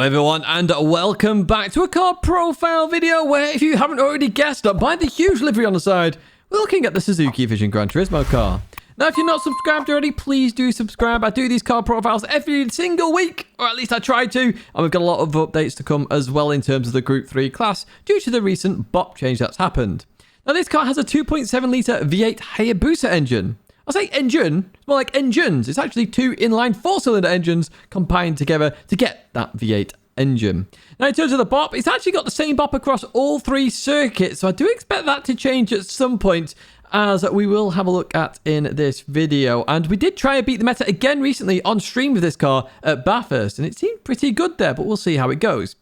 everyone, and welcome back to a car profile video where, if you haven't already guessed by the huge livery on the side, we're looking at the Suzuki VGT Gran Turismo car. Now, if you're not subscribed already, please do subscribe. I do these car profiles every single week, or at least I try to, and we've got a lot of updates to come as well in terms of the Group 3 class due to the recent BOP change that's happened. Now, this car has a 2.7 litre V8 Hayabusa engine. I say engine, it's more like engines. It's actually two inline four-cylinder engines combined together to get that V8 engine. Now, in terms of the BOP, it's actually got the same BOP across all three circuits, so I do expect that to change at some point, as we will have a look at in this video. And we did try and beat the meta again recently on stream with this car at Bathurst, and it seemed pretty good there, but we'll see how it goes.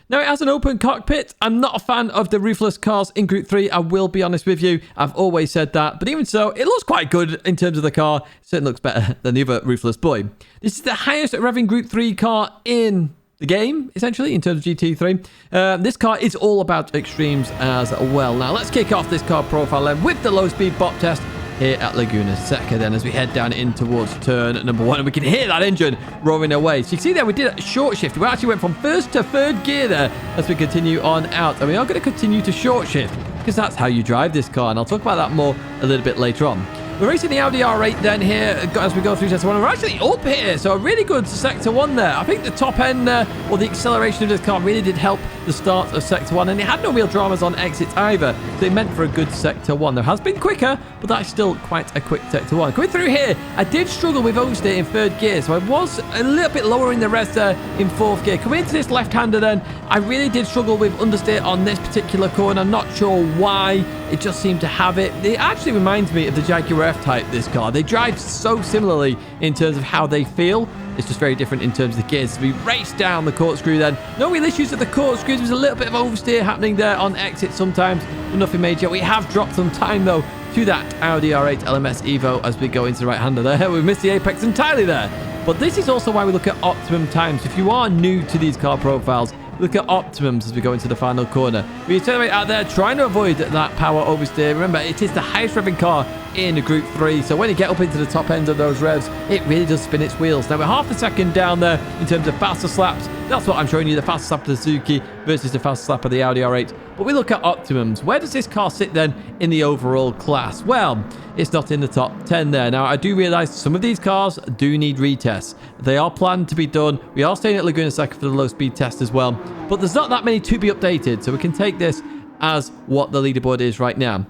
Now, it has an open cockpit. I'm not a fan of the roofless cars in Group 3. I will be honest with you. I've always said that. But even so, it looks quite good in terms of the car. It certainly looks better than the other roofless boy. This is the highest revving Group 3 car in the game, essentially, in terms of GT3. This car is all about extremes as well. Now, let's kick off this car profile then with the low-speed BOP test here at Laguna Seca then, as we head down in towards turn number 1, and we can hear that engine roaring away. So you can see there we did a short shift. We actually went from first to third gear there as we continue on out, and we are going to continue to short shift because that's how you drive this car, and I'll talk about that more a little bit later on. We're racing the Audi R8 then here as we go through Sector 1. We're actually up here, so a really good Sector 1 there. I think the top end, or the acceleration of this car really did help the start of Sector 1, and it had no real dramas on exits either, so it meant for a good Sector 1. There has been quicker, but that's still quite a quick Sector 1. Going through here, I did struggle with oversteer in third gear, so I was a little bit lower in the rest there in fourth gear. Coming into this left-hander then, I really did struggle with understeer on this particular corner. I'm not sure why. It just seemed to have it. It actually reminds me of the Jaguar F-Type, this car. They drive so similarly in terms of how they feel. It's just very different in terms of the gears. So we raced down the corkscrew then. No real issues at the corkscrews. There's a little bit of oversteer happening there on exit sometimes, but nothing major. We have dropped some time, though, to that Audi R8 LMS Evo as we go into the right-hander there. We missed the apex entirely there. But this is also why we look at optimum times. If you are new to these car profiles, look at optimums as we go into the final corner. We accelerate out there, trying to avoid that power oversteer. Remember, it is the highest revving car in Group 3, so when you get up into the top end of those revs, it really does spin its wheels. Now, we're half a second down there in terms of faster slaps. That's what I'm showing you, the fastest slap of the Suzuki versus the fastest slap of the Audi R8. But we look at optimums. Where does this car sit then in the overall class? Well, it's not in the top 10 there. Now, I do realize some of these cars do need retests. They are planned to be done. We are staying at Laguna Seca for the low-speed test as well. But there's not that many to be updated, so we can take this as what the leaderboard is right now.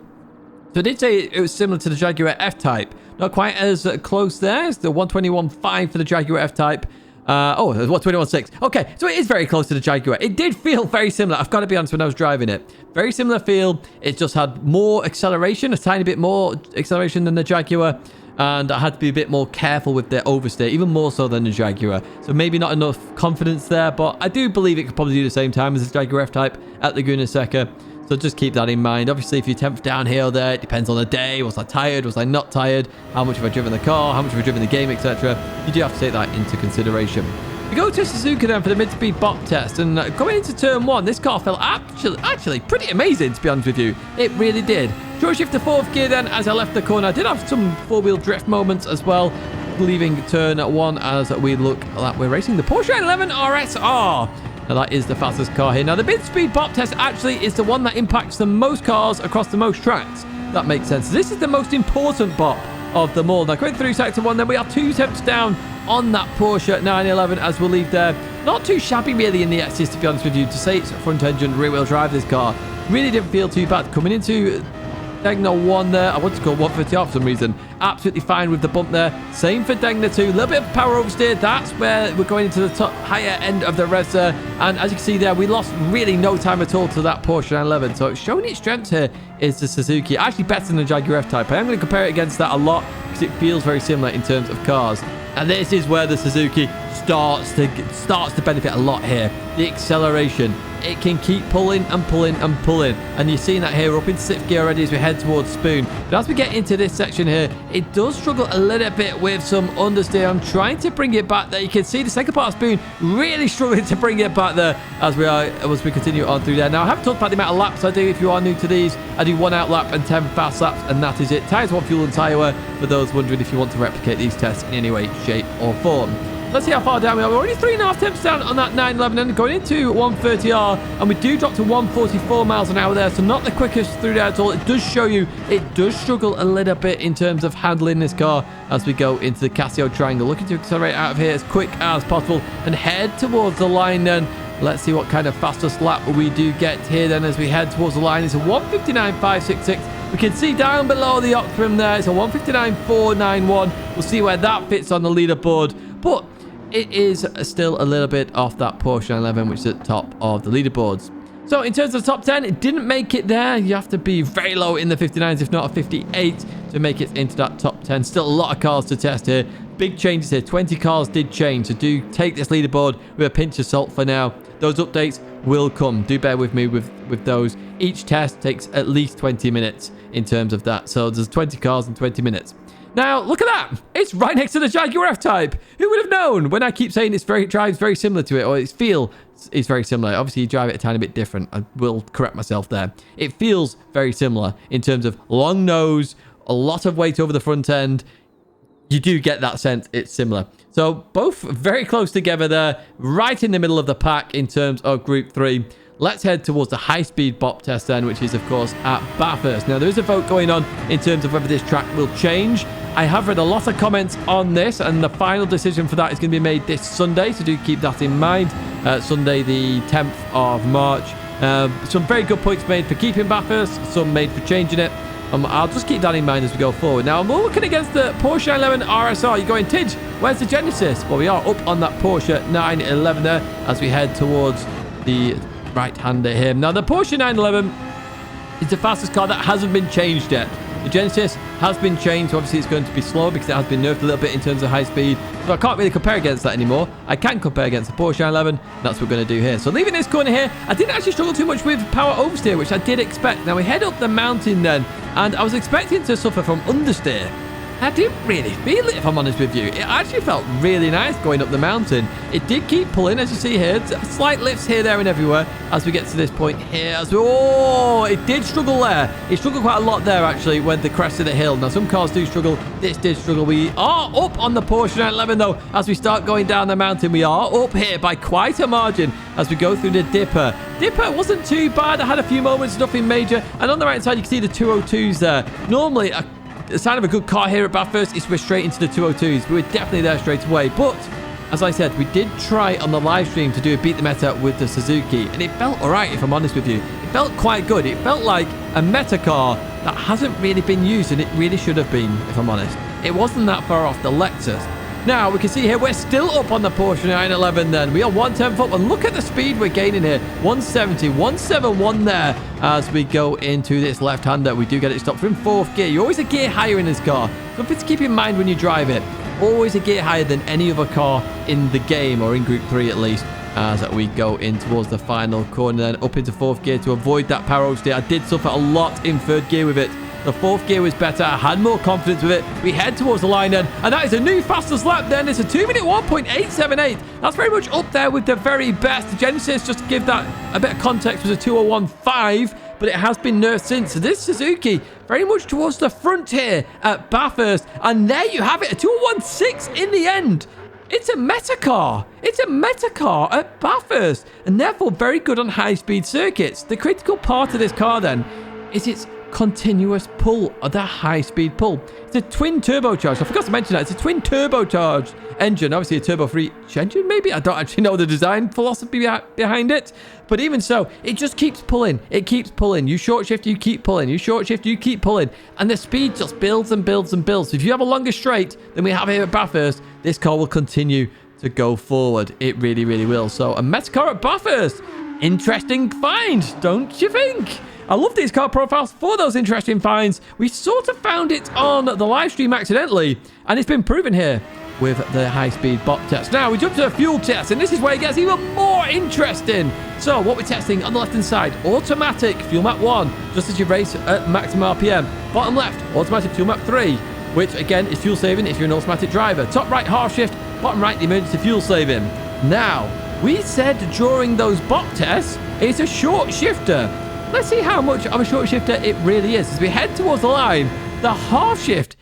So I did say it was similar to the Jaguar F-Type. Not quite as close there. It's the 121.5 for the Jaguar F-Type. It was 121.6. Okay, so it is very close to the Jaguar. It did feel very similar. I've got to be honest, when I was driving it. Very similar feel. It just had more acceleration, a tiny bit more acceleration than the Jaguar. And I had to be a bit more careful with the oversteer, even more so than the Jaguar. So maybe not enough confidence there, but I do believe it could probably do the same time as the Jaguar F-Type at Laguna Seca. So just keep that in mind. Obviously, if you're 10th downhill there, it depends on the day. Was I tired? Was I not tired? How much have I driven the car? How much have I driven the game, etc.? You do have to take that into consideration. We go to Suzuka then for the mid-speed BOP test. And going into turn 1, this car felt actually pretty amazing, to be honest with you. It really did. Short shift to fourth gear then as I left the corner. I did have some four-wheel drift moments as well, leaving turn 1 as we look like we're racing the Porsche 911 RSR. Now, that is the fastest car here. Now, the mid-speed BOP test actually is the one that impacts the most cars across the most tracks. That makes sense. This is the most important BOP of them all. Now, going through Sector 1, then we are 2 tenths down on that Porsche 911 as we'll leave there. Not too shabby, really, in the X's, to be honest with you. To say it's a front-engine, rear-wheel drive, this car really didn't feel too bad. Coming into Tidgney 1 there. I want to go 150 off for some reason. Absolutely fine with the bump there. Same for Tidgney 2. A little bit of power oversteer. That's where we're going into the top higher end of the revs there. And as you can see there, we lost really no time at all to that Porsche 911. So showing its strength here is the Suzuki. Actually better than the Jaguar F-Type. I am going to compare it against that a lot because it feels very similar in terms of cars. And this is where the Suzuki starts to benefit a lot here. The acceleration. It can keep pulling and pulling and pulling. And you're seeing that here. We're up into 6th gear already as we head towards Spoon. But as we get into this section here, it does struggle a little bit with some understeer. I'm trying to bring it back there. You can see the second part of Spoon really struggling to bring it back there as we continue on through there. Now, I haven't talked about the amount of laps I do. If you are new to these, I do 1 out lap and 10 fast laps, and that is it. Tyres 1 Fuel and Tyre Wear for those wondering if you want to replicate these tests in any way, shape or form. Let's see how far down we are. We're already 3.5 temps down on that 911 and going into 130R. And we do drop to 144 miles an hour there. So not the quickest through there at all. It does show you it does struggle a little bit in terms of handling this car as we go into the Casio Triangle. Looking to accelerate out of here as quick as possible and head towards the line then. Let's see what kind of fastest lap we do get here then as we head towards the line. It's a 1:59.566. We can see down below the Optimum there. It's a 1:59.491. We'll see where that fits on the leaderboard. But it is still a little bit off that Porsche 911, which is at the top of the leaderboards. So in terms of the top 10, it didn't make it there. You have to be very low in the 59s, if not a 58, to make it into that top 10. Still a lot of cars to test here. Big changes here. 20 cars did change. So do take this leaderboard with a pinch of salt for now. Those updates will come. Do bear with me with those. Each test takes at least 20 minutes in terms of that. So there's 20 cars in 20 minutes. Now, look at that. It's right next to the Jaguar F-Type. Who would have known? When I keep saying it drives very similar to it, or its feel is very similar. Obviously, you drive it a tiny bit different. I will correct myself there. It feels very similar in terms of long nose, a lot of weight over the front end. You do get that sense it's similar. So both very close together there, right in the middle of the pack in terms of Group 3. Let's head towards the high-speed BOP test then, which is, of course, at Bathurst. Now, there is a vote going on in terms of whether this track will change. I have read a lot of comments on this, and the final decision for that is going to be made this Sunday, so do keep that in mind. Sunday, the 10th of March. Some very good points made for keeping Bathurst, some made for changing it. I'll just keep that in mind as we go forward. Now, I'm looking against the Porsche 911 RSR. You're going, Tidge, where's the Genesis? Well, we are up on that Porsche 911 there as we head towards the right-hander here. Now, the Porsche 911 is the fastest car that hasn't been changed yet. The Genesis has been changed. So obviously, it's going to be slower because it has been nerfed a little bit in terms of high speed. So I can't really compare against that anymore. I can compare against the Porsche 911. That's what we're going to do here. So leaving this corner here, I didn't actually struggle too much with power oversteer, which I did expect. Now, we head up the mountain then, and I was expecting to suffer from understeer. I didn't really feel it, if I'm honest with you. It actually felt really nice going up the mountain. It did keep pulling, as you see here. Slight lifts here, there, and everywhere as we get to this point here. Oh, it did struggle there. It struggled quite a lot there, actually, when the crest of the hill. Now, some cars do struggle. This did struggle. We are up on the Porsche 911, though. As we start going down the mountain, we are up here by quite a margin as we go through the Dipper. Dipper wasn't too bad. I had a few moments, nothing major. And on the right side, you can see the 202s there. Normally, the sign of a good car here at Bathurst is we're straight into the 202s. But we're definitely there straight away. But as I said, we did try on the live stream to do a beat the meta with the Suzuki, and it felt all right, if I'm honest with you. It felt quite good. It felt like a meta car that hasn't really been used, and it really should have been, if I'm honest. It wasn't that far off the Lexus. Now, we can see here, we're still up on the Porsche 911 then. We are 110 up, and look at the speed we're gaining here. 170, 171 there as we go into this left-hander. We do get it stopped from 4th gear. You're always a gear higher in this car. Something to keep in mind when you drive it. Always a gear higher than any other car in the game, or in Group 3 at least, as we go in towards the final corner then up into 4th gear to avoid that power oversteer. I did suffer a lot in 3rd gear with it. The 4th gear was better. I had more confidence with it. We head towards the line then, and that is a new fastest lap then. It's a 2-minute 1.878. That's very much up there with the very best. The Genesis, just to give that a bit of context, was a 201.5, but it has been nerfed since. So this Suzuki very much towards the front here at Bathurst, and there you have it, a 201.6 in the end. It's a meta car. It's a meta car at Bathurst, and therefore very good on high-speed circuits. The critical part of this car then is its continuous pull, or the high-speed pull. It's a twin turbocharged. I forgot to mention that. It's a twin turbocharged engine. Obviously a turbo-free engine, maybe? I don't actually know the design philosophy behind it. But even so, it just keeps pulling. It keeps pulling. You short shift, you keep pulling. You short shift, you keep pulling. And the speed just builds and builds and builds. So if you have a longer straight than we have here at Bathurst, this car will continue to go forward. It really, really will. So a meta car at Bathurst. Interesting find, don't you think? I love these car profiles for those interesting finds. We sort of found it on the live stream accidentally, and it's been proven here with the high-speed BOP test. Now, we jump to a fuel test, and this is where it gets even more interesting. So, what we're testing on the left-hand side, automatic fuel map 1, just as you race at maximum RPM. Bottom left, automatic fuel map 3, which, again, is fuel saving if you're an automatic driver. Top right, half shift. Bottom right, the emergency fuel saving. Now, we said during those BOP tests, it's a short shifter. Let's see how much of a short shifter it really is. As we head towards the line, the half shift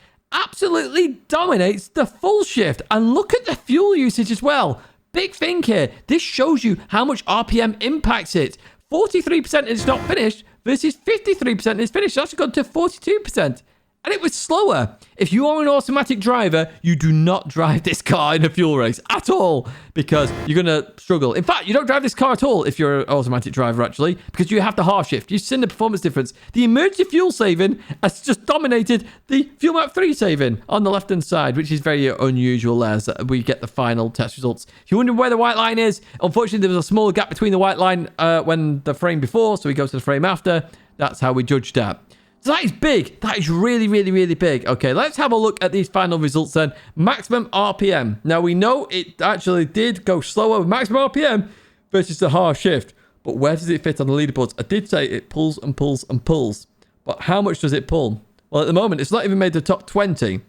absolutely dominates the full shift. And look at the fuel usage as well. Big thing here. This shows you how much RPM impacts it. 43% and it's not finished versus 53% and it's finished. It's actually gone to 42%. And it was slower. If you are an automatic driver, you do not drive this car in a fuel race at all because you're going to struggle. In fact, you don't drive this car at all if you're an automatic driver, actually, because you have to half shift. You've seen the performance difference. The emergency fuel saving has just dominated the Fuel Map 3 saving on the left-hand side, which is very unusual as we get the final test results. If you're wondering where the white line is, unfortunately, there was a small gap between the white line when the frame before, so we go to the frame after. That's how we judge that. So that is big. That is really, really, really big. Okay, let's have a look at these final results then. Maximum RPM. Now, we know it actually did go slower with maximum RPM versus the half shift. But where does it fit on the leaderboards? I did say it pulls and pulls and pulls. But how much does it pull? Well, at the moment, it's not even made the top 20.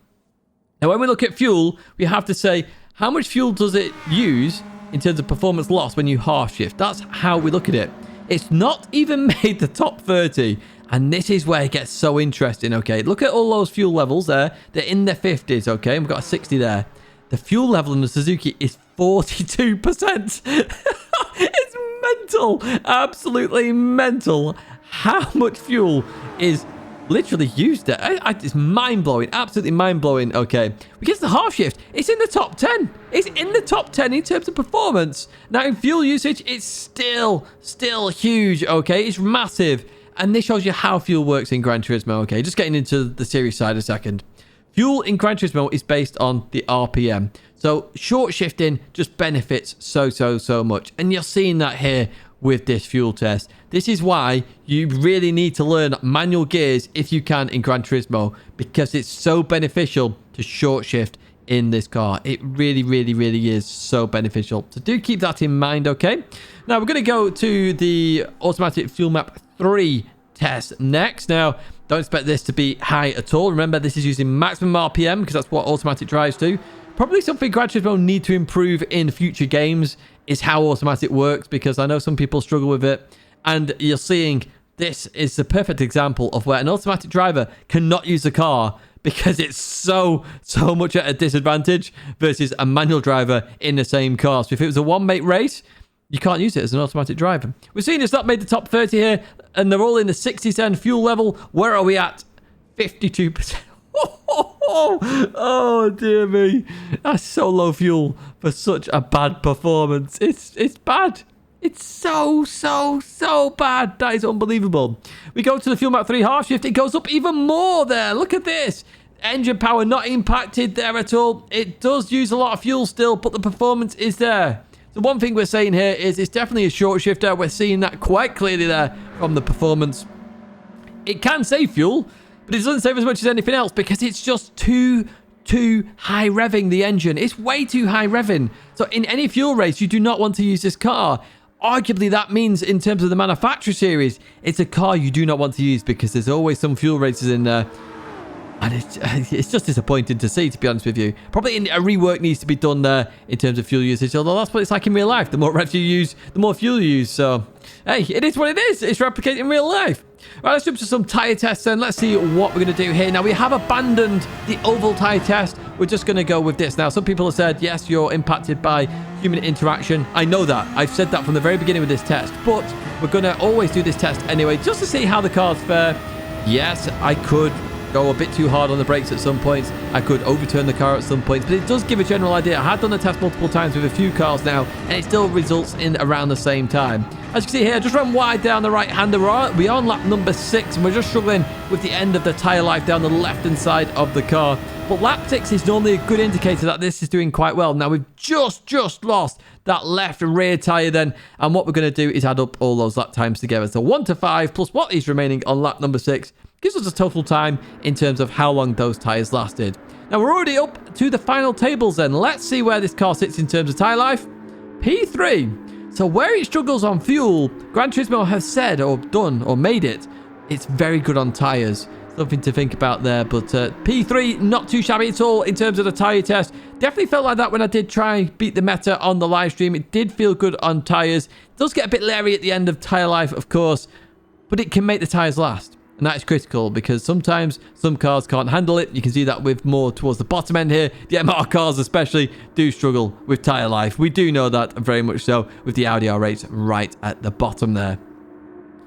Now, when we look at fuel, we have to say, how much fuel does it use in terms of performance loss when you half shift? That's how we look at it. It's not even made the top 30. And this is where it gets so interesting, okay? Look at all those fuel levels there. They're in the 50s, okay? We've got a 60 there. The fuel level in the Suzuki is 42%. It's mental. Absolutely mental. How much fuel is literally used there? It's mind-blowing. Absolutely mind-blowing, okay? We get to the half shift. It's in the top 10. It's in the top 10 in terms of performance. Now, in fuel usage, it's still huge, okay? It's massive. And this shows you how fuel works in Gran Turismo, okay? Just getting into the series side a second. Fuel in Gran Turismo is based on the RPM. So short shifting just benefits so much. And you're seeing that here with this fuel test. This is why you really need to learn manual gears if you can in Gran Turismo, because it's so beneficial to short shift in this car. It really is so beneficial. So do keep that in mind, okay? Now we're going to go to the automatic Fuel Map 3 test next. Now, don't expect this to be high at all. Remember, this is using maximum RPM because that's what automatic drives do. Probably something Gran Turismo need to improve in future games is how automatic works, because I know some people struggle with it. And you're seeing this is the perfect example of where an automatic driver cannot use the car because it's so much at a disadvantage versus a manual driver in the same car. So if it was a one-mate race, you can't use it as an automatic driver. We're seeing it's not made the top 30 here, and they're all in the 60s end fuel level. Where are we at? 52%. Oh, dear me. That's so low fuel for such a bad performance. It's bad. It's so bad. That is unbelievable. We go to the Fuel Map 3 half shift. It goes up even more there. Look at this. Engine power not impacted there at all. It does use a lot of fuel still, but the performance is there. So one thing we're saying here is it's definitely a short shifter. We're seeing that quite clearly there from the performance. It can save fuel, but it doesn't save as much as anything else because it's just too high revving the engine. It's way too high revving. So in any fuel race, you do not want to use this car. Arguably, that means in terms of the manufacturer series, it's a car you do not want to use because there's always some fuel races in there. And it's just disappointing to see, to be honest with you. Probably a rework needs to be done there in terms of fuel usage. Although that's what it's like in real life. The more revs you use, the more fuel you use. So, hey, it is what it is. It's replicated in real life. Right, let's jump to some tyre tests then. Let's see what we're going to do here. Now, we have abandoned the oval tyre test. We're just going to go with this. Now, some people have said, yes, you're impacted by human interaction. I know that. I've said that from the very beginning with this test. But we're going to always do this test anyway, just to see how the cars fare. Yes, I could go a bit too hard on the brakes at some points. I could overturn the car at some points, but it does give a general idea. I have done the test multiple times with a few cars now, and it still results in around the same time. As you can see here, just run wide down the right-hander. We are on lap number 6, and we're just struggling with the end of the tyre life down the left-hand side of the car. But lap 6 is normally a good indicator that this is doing quite well. Now, we've just lost that left and rear tyre then, and what we're going to do is add up all those lap times together. So 1 to 5 plus what is remaining on lap number 6 gives us a total time in terms of how long those tyres lasted. Now, we're already up to the final tables then. Let's see where this car sits in terms of tyre life. P3. So where it struggles on fuel, Gran Turismo has said or done or made it, it's very good on tyres. Something to think about there. But P3, not too shabby at all in terms of the tyre test. Definitely felt like that when I did try beat the meta on the live stream. It did feel good on tyres. It does get a bit leery at the end of tyre life, of course, but it can make the tyres last. And that is critical because sometimes some cars can't handle it. You can see that with more towards the bottom end here. The MR cars especially do struggle with tyre life. We do know that very much so with the Audi R8 right at the bottom there.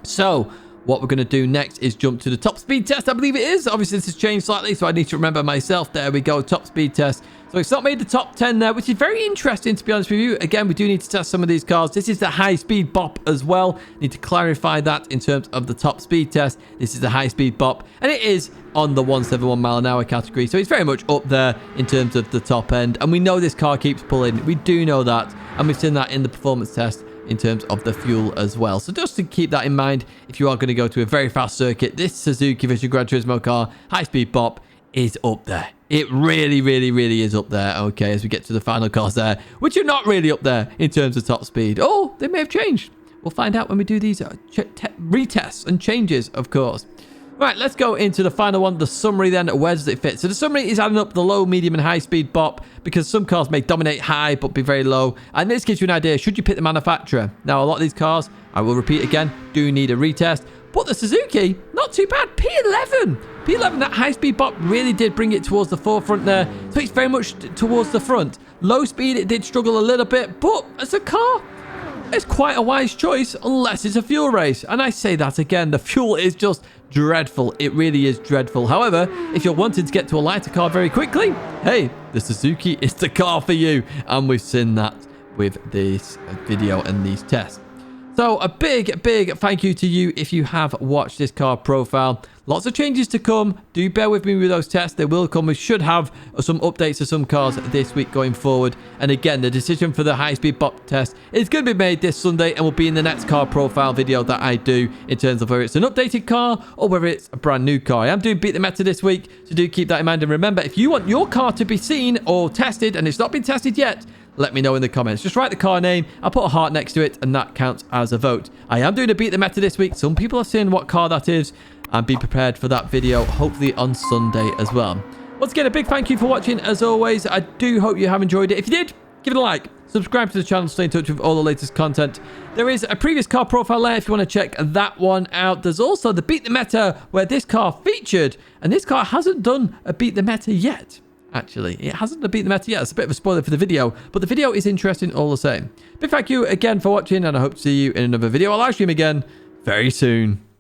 So what we're going to do next is jump to the top speed test, I believe it is. Obviously, this has changed slightly, so I need to remember myself. There we go, top speed test. So it's not made the top 10 there, which is very interesting, to be honest with you. Again, we do need to test some of these cars. This is the high-speed bop as well. Need to clarify that in terms of the top speed test. This is the high-speed bop, and it is on the 171 mile an hour category. So it's very much up there in terms of the top end. And we know this car keeps pulling. We do know that, and we've seen that in the performance test in terms of the fuel as well. So just to keep that in mind, if you are going to go to a very fast circuit, this Suzuki VGT Gran Turismo car, high-speed bop, is up there. It really, really, really is up there. Okay, as we get to the final cars there, which are not really up there in terms of top speed. Oh, they may have changed. We'll find out when we do these retests and changes, of course. Right, let's go into the final one, the summary then. Where does it fit? So the summary is adding up the low, medium, and high-speed bop because some cars may dominate high but be very low. And this gives you an idea, should you pick the manufacturer? Now, a lot of these cars, I will repeat again, do need a retest. But the Suzuki, not too bad. P11. P11, that high-speed bop really did bring it towards the forefront there. So it's very much towards the front. Low speed, it did struggle a little bit. But as a car, it's quite a wise choice unless it's a fuel race. And I say that again, the fuel is just dreadful. It really is dreadful. However, if you're wanting to get to a lighter car very quickly, hey, the Suzuki is the car for you. And we've seen that with this video and these tests. So a big, big thank you to you if you have watched this car profile. Lots of changes to come. Do bear with me with those tests. They will come. We should have some updates to some cars this week going forward. And again, the decision for the high-speed bop test is going to be made this Sunday and will be in the next car profile video that I do in terms of whether it's an updated car or whether it's a brand new car. I am doing Beat the Meta this week, so do keep that in mind. And remember, if you want your car to be seen or tested and it's not been tested yet, let me know in the comments. Just write the car name. I'll put a heart next to it, and that counts as a vote. I am doing a Beat the Meta this week. Some people are seeing what car that is, and be prepared for that video, hopefully on Sunday as well. Once again, a big thank you for watching, as always. I do hope you have enjoyed it. If you did, give it a like. Subscribe to the channel, stay in touch with all the latest content. There is a previous car profile there if you want to check that one out. There's also the Beat the Meta, where this car featured, and this car hasn't done a Beat the Meta yet. Actually, it hasn't beat the meta yet. It's a bit of a spoiler for the video, but the video is interesting all the same. Big thank you again for watching, and I hope to see you in another video. I'll live stream again very soon.